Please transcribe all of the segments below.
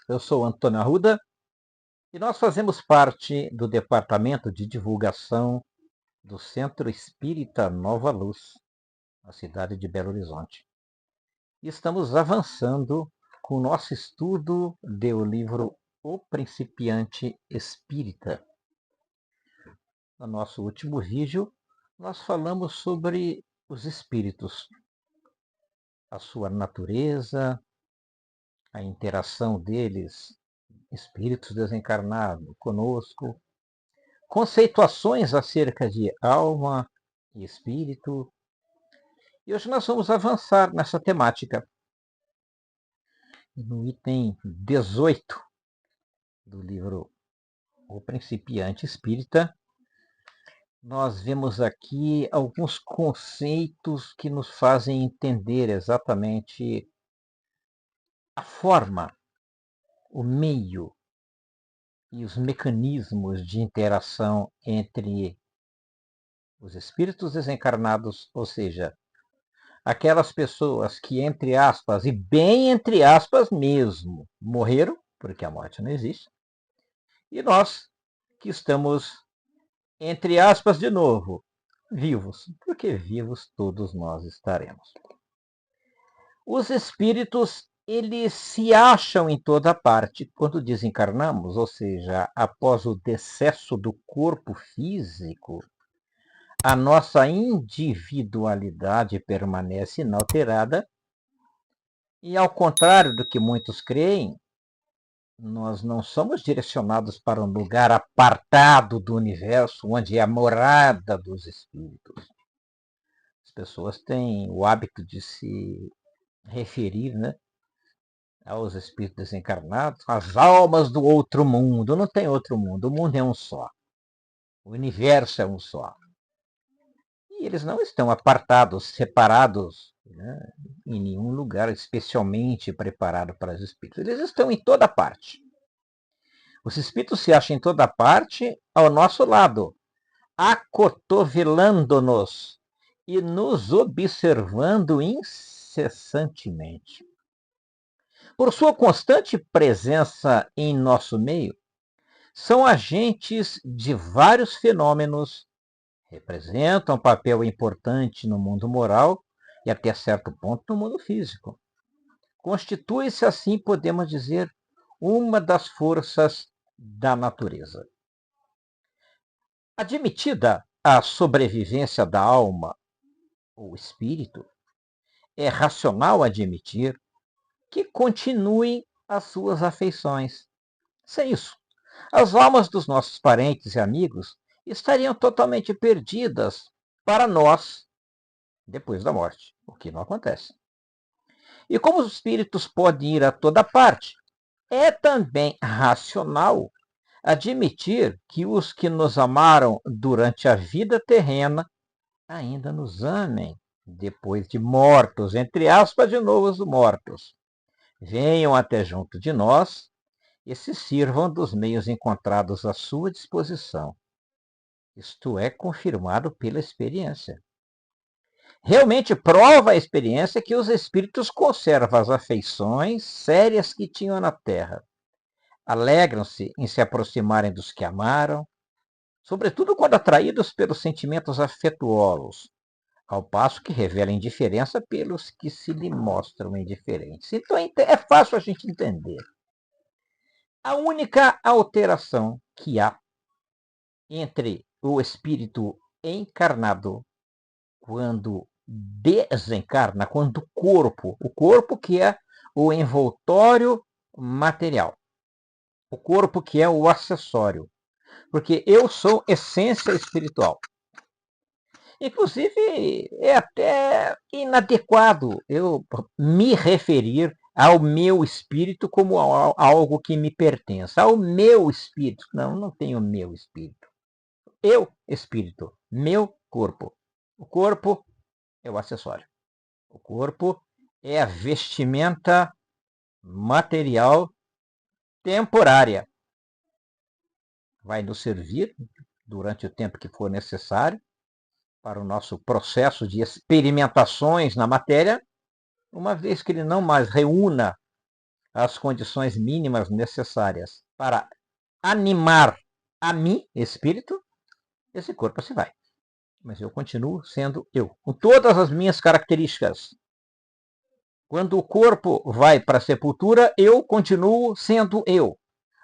Eu sou Antônio Arruda e nós fazemos parte do Departamento de Divulgação do Centro Espírita Nova Luz, na cidade de Belo Horizonte. E estamos avançando com o nosso estudo do livro O Principiante Espírita. No nosso último vídeo, nós falamos sobre os espíritos, a sua natureza, a interação deles, espíritos desencarnados, conosco, conceituações acerca de alma e espírito. E hoje nós vamos avançar nessa temática. No item 18 do livro O Principiante Espírita, nós vemos aqui alguns conceitos que nos fazem entender exatamente a forma, o meio e os mecanismos de interação entre os espíritos desencarnados, ou seja, aquelas pessoas que, entre aspas, e bem entre aspas mesmo, morreram, porque a morte não existe, e nós que estamos, entre aspas de novo, vivos, porque vivos todos nós estaremos. Os espíritos, eles se acham em toda parte quando desencarnamos, ou seja, após o decesso do corpo físico, a nossa individualidade permanece inalterada e, ao contrário do que muitos creem, nós não somos direcionados para um lugar apartado do universo, onde é a morada dos espíritos. As pessoas têm o hábito de se referir, aos espíritos desencarnados, as almas do outro mundo. Não tem outro mundo, o mundo é um só. O universo é um só. E eles não estão apartados, separados, em nenhum lugar especialmente preparado para os espíritos. Eles estão em toda parte. Os espíritos se acham em toda parte ao nosso lado, acotovelando-nos e nos observando incessantemente. Por sua constante presença em nosso meio, são agentes de vários fenômenos, representam um papel importante no mundo moral e, até certo ponto, no mundo físico. Constitui-se, assim, podemos dizer, uma das forças da natureza. Admitida a sobrevivência da alma ou espírito, é racional admitir que continuem as suas afeições. Sem isso, as almas dos nossos parentes e amigos estariam totalmente perdidas para nós depois da morte, o que não acontece. E como os espíritos podem ir a toda parte, é também racional admitir que os que nos amaram durante a vida terrena ainda nos amem depois de mortos, entre aspas, de novo os mortos. Venham até junto de nós e se sirvam dos meios encontrados à sua disposição. Isto é confirmado pela experiência. Realmente prova a experiência que os espíritos conservam as afeições sérias que tinham na Terra. Alegram-se em se aproximarem dos que amaram, sobretudo quando atraídos pelos sentimentos afetuosos, ao passo que revelam indiferença pelos que se lhe mostram indiferentes. Então é fácil a gente entender. A única alteração que há entre o espírito encarnado quando desencarna, quando o corpo que é o envoltório material, o corpo que é o acessório, porque eu sou essência espiritual. Inclusive, é até inadequado eu me referir ao meu espírito como algo que me pertence. Ao meu espírito. Não, não tenho meu espírito. Eu, espírito. Meu corpo. O corpo é o acessório. O corpo é a vestimenta material temporária. Vai nos servir durante o tempo que for necessário para o nosso processo de experimentações na matéria, uma vez que ele não mais reúna as condições mínimas necessárias para animar a mim, espírito, esse corpo se vai. Mas eu continuo sendo eu, com todas as minhas características. Quando o corpo vai para a sepultura, eu continuo sendo eu,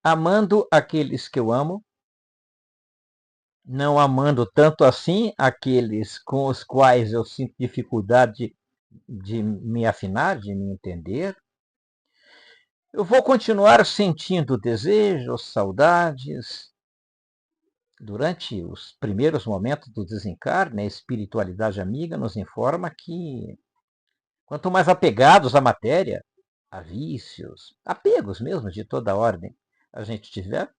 amando aqueles que eu amo, não amando tanto assim aqueles com os quais eu sinto dificuldade de me afinar, de me entender. Eu vou continuar sentindo desejos, saudades. Durante os primeiros momentos do desencarne, a espiritualidade amiga nos informa que quanto mais apegados à matéria, a vícios, apegos mesmo de toda ordem, a gente tiver,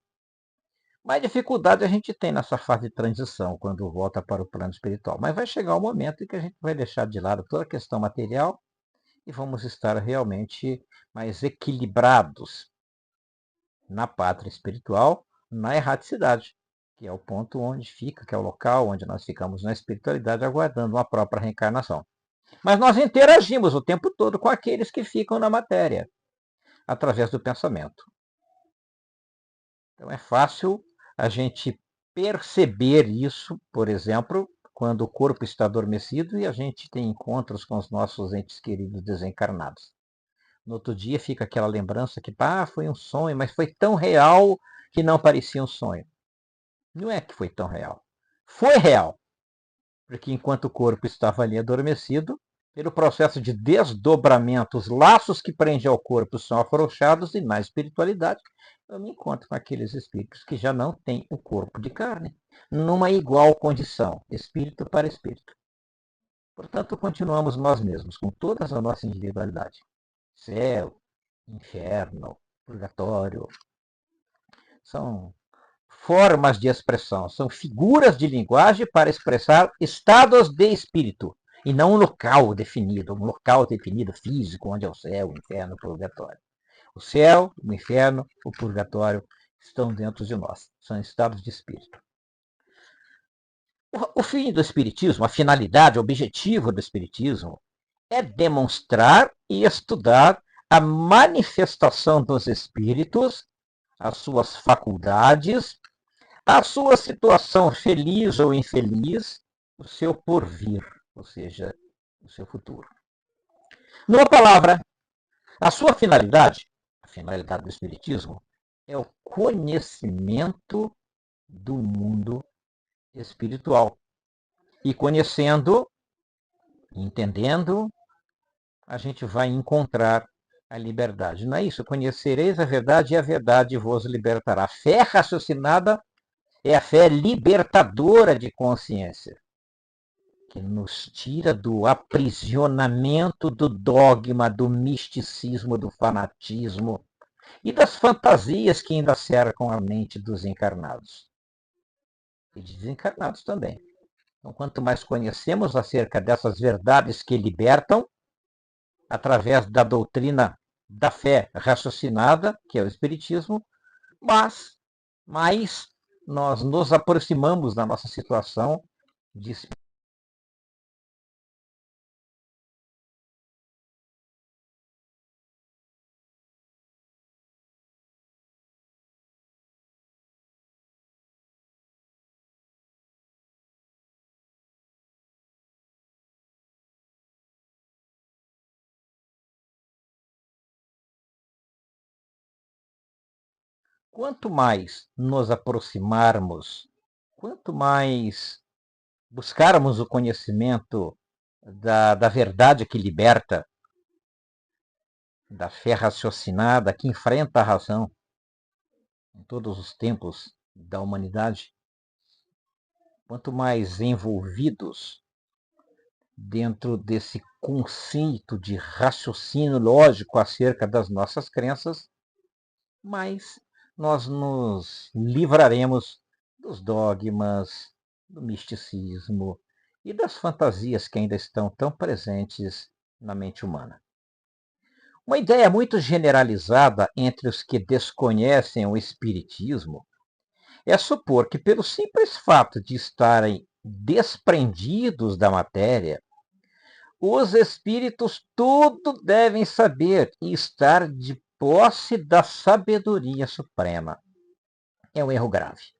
mais dificuldade a gente tem nessa fase de transição, quando volta para o plano espiritual. Mas vai chegar o momento em que a gente vai deixar de lado toda a questão material e vamos estar realmente mais equilibrados na pátria espiritual, na erraticidade, que é o ponto onde fica, que é o local onde nós ficamos na espiritualidade aguardando uma própria reencarnação. Mas nós interagimos o tempo todo com aqueles que ficam na matéria, através do pensamento. Então é fácil a gente perceber isso, por exemplo, quando o corpo está adormecido e a gente tem encontros com os nossos entes queridos desencarnados. No outro dia fica aquela lembrança que foi um sonho, mas foi tão real que não parecia um sonho. Não é que foi tão real. Foi real, porque enquanto o corpo estava ali adormecido, pelo processo de desdobramento, os laços que prendem ao corpo são afrouxados e na espiritualidade eu me encontro com aqueles espíritos que já não têm o corpo de carne, numa igual condição, espírito para espírito. Portanto, continuamos nós mesmos, com toda a nossa individualidade. Céu, inferno, purgatório, são formas de expressão, são figuras de linguagem para expressar estados de espírito, e não um local definido físico, onde é o céu, o inferno, o purgatório. O céu, o inferno, o purgatório estão dentro de nós, são estados de espírito. O fim do espiritismo, a finalidade, o objetivo do espiritismo é demonstrar e estudar a manifestação dos espíritos, as suas faculdades, a sua situação feliz ou infeliz, o seu porvir, ou seja, o seu futuro. Numa palavra, a sua finalidade, a finalidade do Espiritismo, é o conhecimento do mundo espiritual. E conhecendo, entendendo, a gente vai encontrar a liberdade. Não é isso? Conhecereis a verdade e a verdade vos libertará. A fé raciocinada é a fé libertadora de consciência, que nos tira do aprisionamento do dogma, do misticismo, do fanatismo e das fantasias que ainda cercam a mente dos encarnados. E desencarnados também. Então, quanto mais conhecemos acerca dessas verdades que libertam, através da doutrina da fé raciocinada, que é o Espiritismo, mas mais nós nos aproximamos da nossa situação de quanto mais nos aproximarmos, quanto mais buscarmos o conhecimento da verdade que liberta, da fé raciocinada que enfrenta a razão em todos os tempos da humanidade, quanto mais envolvidos dentro desse conceito de raciocínio lógico acerca das nossas crenças, mais nós nos livraremos dos dogmas, do misticismo e das fantasias que ainda estão tão presentes na mente humana. Uma ideia muito generalizada entre os que desconhecem o espiritismo é supor que, pelo simples fato de estarem desprendidos da matéria, os espíritos tudo devem saber e estar de posse da sabedoria suprema. É um erro grave.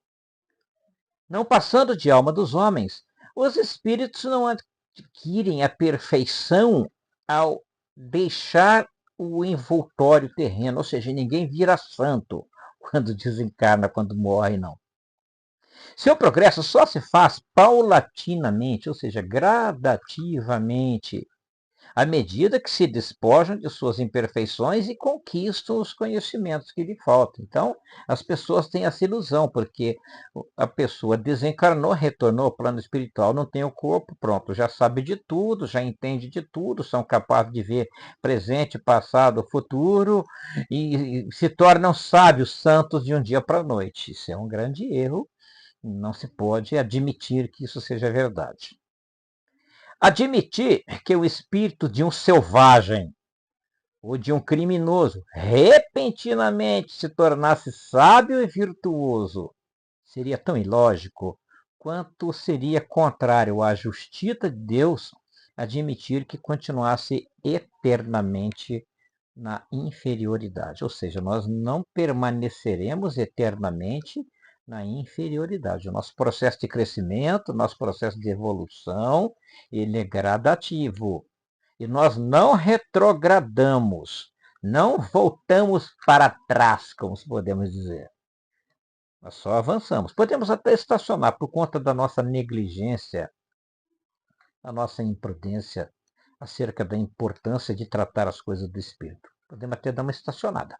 Não passando de alma dos homens, os espíritos não adquirem a perfeição ao deixar o envoltório terreno, ou seja, ninguém vira santo quando desencarna, quando morre, não. Seu progresso só se faz paulatinamente, ou seja, gradativamente, à medida que se despojam de suas imperfeições e conquistam os conhecimentos que lhe faltam. Então, as pessoas têm essa ilusão, porque a pessoa desencarnou, retornou ao plano espiritual, não tem o corpo, pronto, já sabe de tudo, já entende de tudo, são capazes de ver presente, passado, futuro, e se tornam sábios, santos de um dia para a noite. Isso é um grande erro, não se pode admitir que isso seja verdade. Admitir que o espírito de um selvagem ou de um criminoso repentinamente se tornasse sábio e virtuoso seria tão ilógico quanto seria contrário à justiça de Deus admitir que continuasse eternamente na inferioridade. Ou seja, nós não permaneceremos eternamente na inferioridade. O nosso processo de crescimento, o nosso processo de evolução, ele é gradativo. E nós não retrogradamos, não voltamos para trás, como podemos dizer. Nós só avançamos. Podemos até estacionar por conta da nossa negligência, da nossa imprudência acerca da importância de tratar as coisas do espírito. Podemos até dar uma estacionada.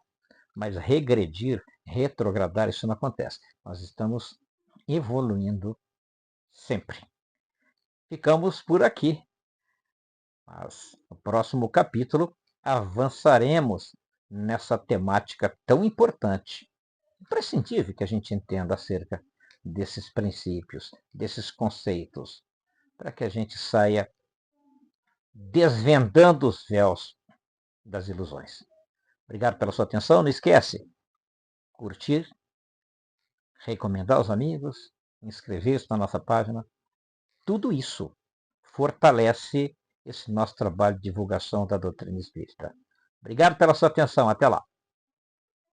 Mas regredir, retrogradar, isso não acontece. Nós estamos evoluindo sempre. Ficamos por aqui. Mas no próximo capítulo avançaremos nessa temática tão importante, imprescindível que a gente entenda acerca desses princípios, desses conceitos, para que a gente saia desvendando os véus das ilusões. Obrigado pela sua atenção. Não esquece, curtir, recomendar aos amigos, inscrever-se na nossa página. Tudo isso fortalece esse nosso trabalho de divulgação da doutrina espírita. Obrigado pela sua atenção. Até lá.